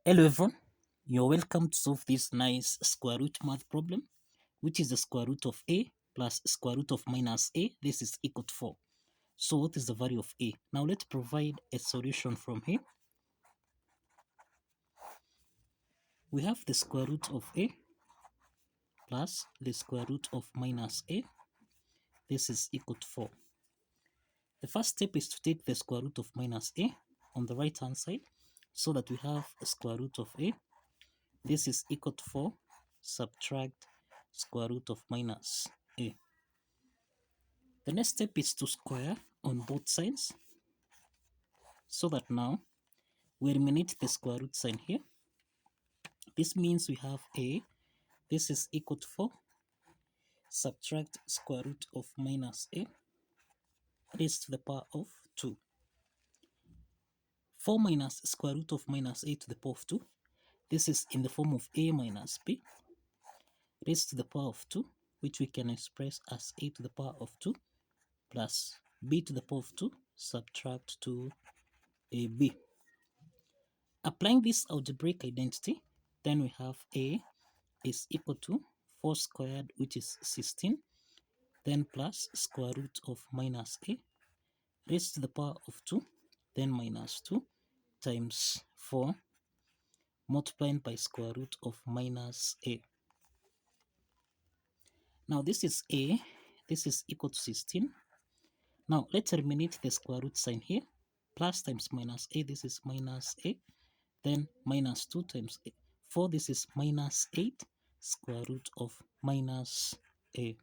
Hello everyone, you're welcome to solve this nice square root math problem, which is the square root of a plus square root of minus a. This is equal to 4. So what is the value of a? Now let's provide a solution from here. We have the square root of a plus the square root of minus a. This is equal to 4. The first step is to take the square root of minus a on the right hand side so that we have a square root of a. This is equal to 4. Subtract square root of minus a. The next step is to square on both sides so that now we eliminate the square root sign here. This means we have a, this is equal to 4, subtract square root of minus a raised to the power of 2. 4 minus square root of minus a to the power of 2. This is in the form of a minus b raised to the power of 2, which we can express as a to the power of 2 plus b to the power of 2 subtract 2ab. Applying this algebraic identity, then we have a is equal to 4 squared, which is 16, then plus square root of minus a raised to the power of 2, then minus 2 times 4 multiplied by square root of minus a. Now this is a, this is equal to 16. Now let's eliminate the square root sign here. Plus times minus a, this is minus a, then minus 2 times 4, this is minus 8 square root of minus a.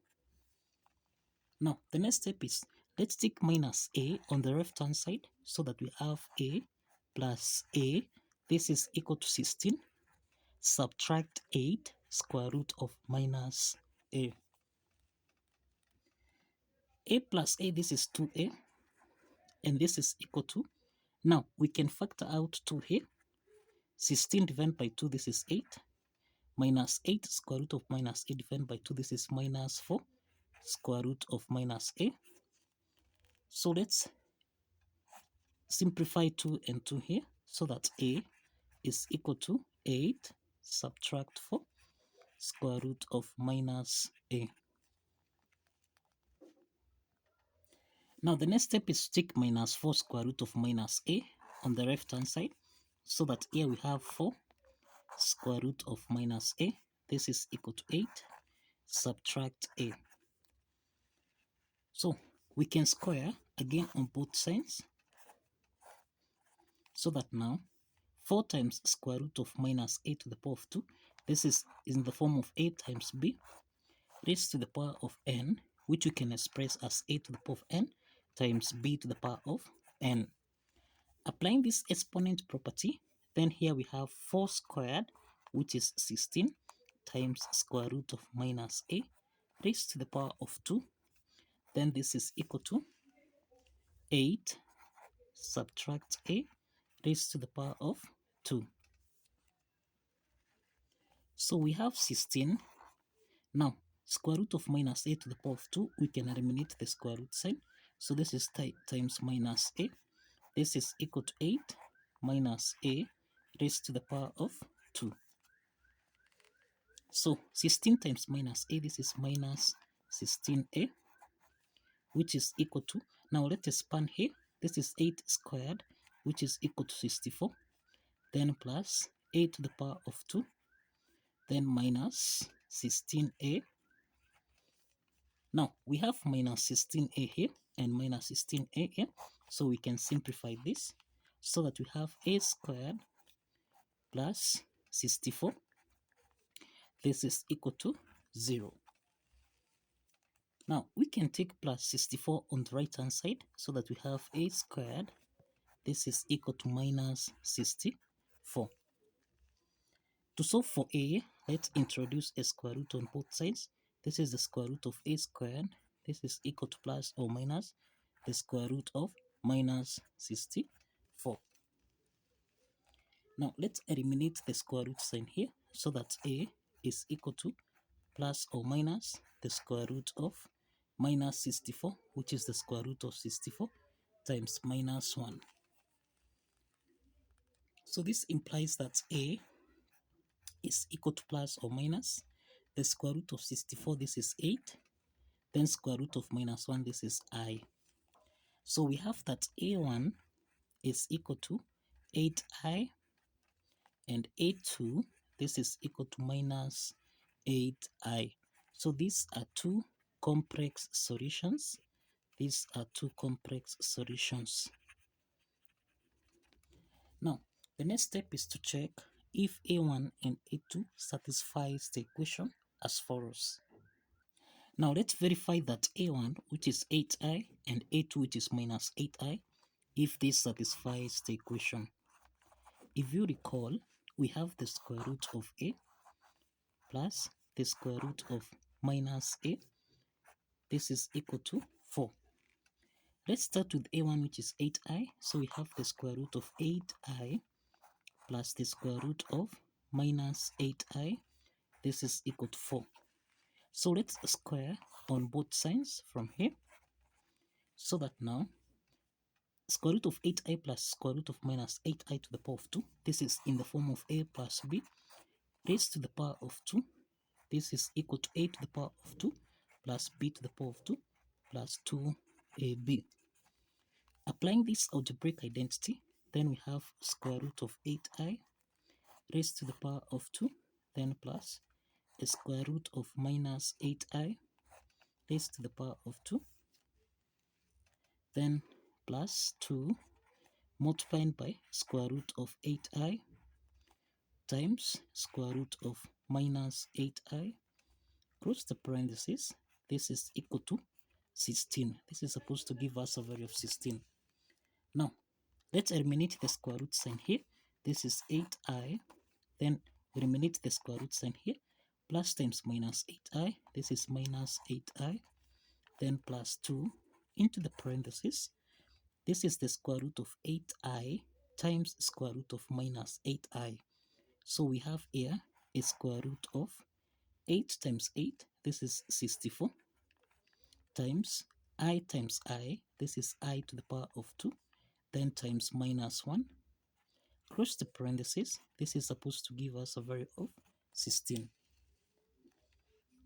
Now the next step is let's take minus a on the left hand side so that we have a plus a, this is equal to 16, subtract 8 square root of minus a. A plus a, this is 2a, and this is equal to, now we can factor out 2 here. 16 divided by 2, this is 8, minus 8 square root of minus a divided by 2, this is minus 4 square root of minus a. So let's simplify 2 and 2 here so that a is equal to 8 subtract 4 square root of minus a. Now the next step is to take minus 4 square root of minus a on the left hand side so that here we have 4 square root of minus a. This is equal to 8 subtract a. So we can square again on both sides so that now 4 times square root of minus a to the power of 2, this is in the form of a times b raised to the power of n, which we can express as a to the power of n times b to the power of n. Applying this exponent property, then here we have 4 squared, which is 16, times square root of minus a raised to the power of 2. Then this is equal to 8 subtract a raised to the power of 2. So we have 16. Now, square root of minus a to the power of 2, we can eliminate the square root sign. So this is times minus a. This is equal to 8 minus a raised to the power of 2. So 16 times minus a, this is minus 16a, which is equal to, now let's expand here. This is 8 squared, which is equal to 64. Then plus a to the power of 2. Then minus 16a. Now we have minus 16a here and minus 16a here. So we can simplify this so that we have a squared plus 64. This is equal to 0. Now we can take plus 64 on the right hand side so that we have a squared. This is equal to minus 64. To solve for a, let's introduce a square root on both sides. This is the square root of a squared. This is equal to plus or minus the square root of minus 64. Now let's eliminate the square root sign here so that a is equal to plus or minus the square root of minus 64, which is the square root of 64 times minus 1. So this implies that a is equal to plus or minus the square root of 64, this is 8, then square root of minus 1, this is I. So we have that a1 is equal to 8I, and a2, this is equal to minus 8I. So these are two complex solutions. These are two complex solutions. Now, the next step is to check if a1 and a2 satisfies the equation as follows. Now, let's verify that a1, which is 8I, and a2, which is minus 8I, if this satisfies the equation. If you recall, we have the square root of a plus the square root of minus a. This is equal to 4. Let's start with a1, which is 8I. So we have the square root of 8I plus the square root of minus 8I. This is equal to 4. So let's square on both sides from here, so that now square root of 8I plus square root of minus 8I to the power of 2. This is in the form of a plus b raised to the power of 2. This is equal to a to the power of 2 plus b to the power of 2 plus 2ab. Applying this algebraic identity, then we have square root of 8I raised to the power of 2, then plus the square root of minus 8I raised to the power of 2, then plus 2 multiplied by square root of 8I times square root of minus 8I, close the parentheses. This is equal to 16. This is supposed to give us a value of 16. Now, let's eliminate the square root sign here. This is 8I. Then we eliminate the square root sign here. Plus times minus 8I. This is minus 8I. Then plus 2 into the parentheses. This is the square root of 8I times square root of minus 8I. So we have here a square root of 8 times 8. This is 64. Times I times I. This is I to the power of 2. Then times minus 1. Close the parentheses. This is supposed to give us a value of 16.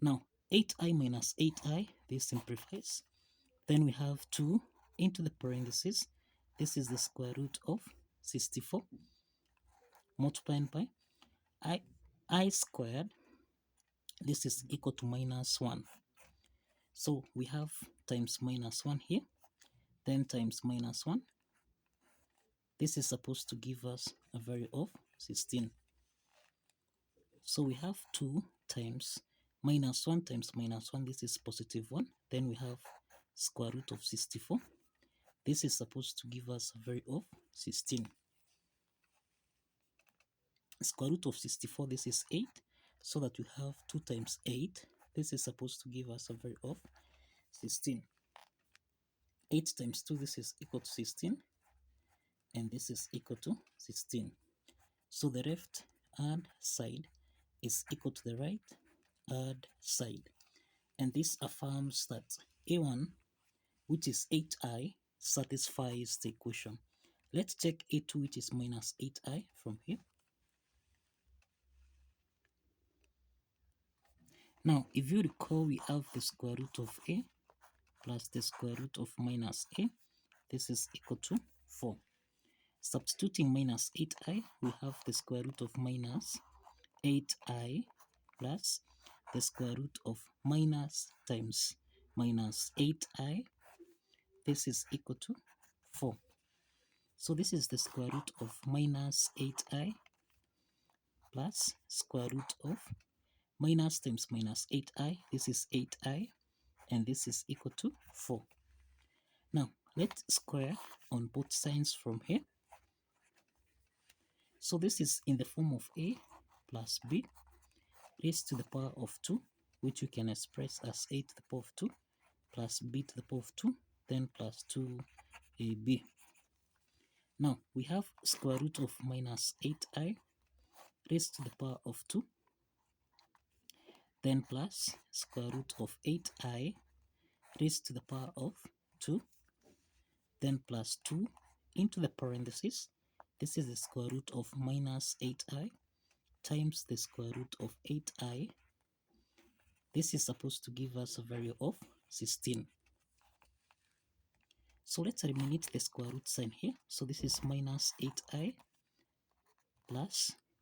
Now, 8I minus 8I, this simplifies. Then we have 2 into the parentheses. This is the square root of 64 multiplied by I squared. This is equal to minus 1. So we have times minus 1 here, then times minus 1. This is supposed to give us a value of 16. So we have 2 times minus 1 times minus 1. This is positive 1. Then we have square root of 64. This is supposed to give us a value of 16. Square root of 64, this is 8. So that we have 2 times 8. This is supposed to give us a value of 16. 8 times 2, this is equal to 16. And this is equal to 16. So the left hand side is equal to the right hand side. And this affirms that a1, which is 8I, satisfies the equation. Let's check a2, which is minus 8I from here. Now, if you recall, we have the square root of a plus the square root of minus a. This is equal to 4. Substituting minus 8I, we have the square root of minus 8I plus the square root of minus times minus 8I. This is equal to 4. So this is the square root of minus 8I plus square root of minus times minus 8I. This is 8I, and this is equal to 4. Now, let's square on both sides from here. So this is in the form of a plus b raised to the power of 2, which we can express as a to the power of 2 plus b to the power of 2, then plus 2ab. Now, we have square root of minus 8I raised to the power of 2, then plus square root of 8I raised to the power of 2, then plus 2 into the parentheses. This is the square root of minus 8i times the square root of 8i. This is supposed to give us a value of 16. So let's eliminate the square root sign here. So this is minus 8i plus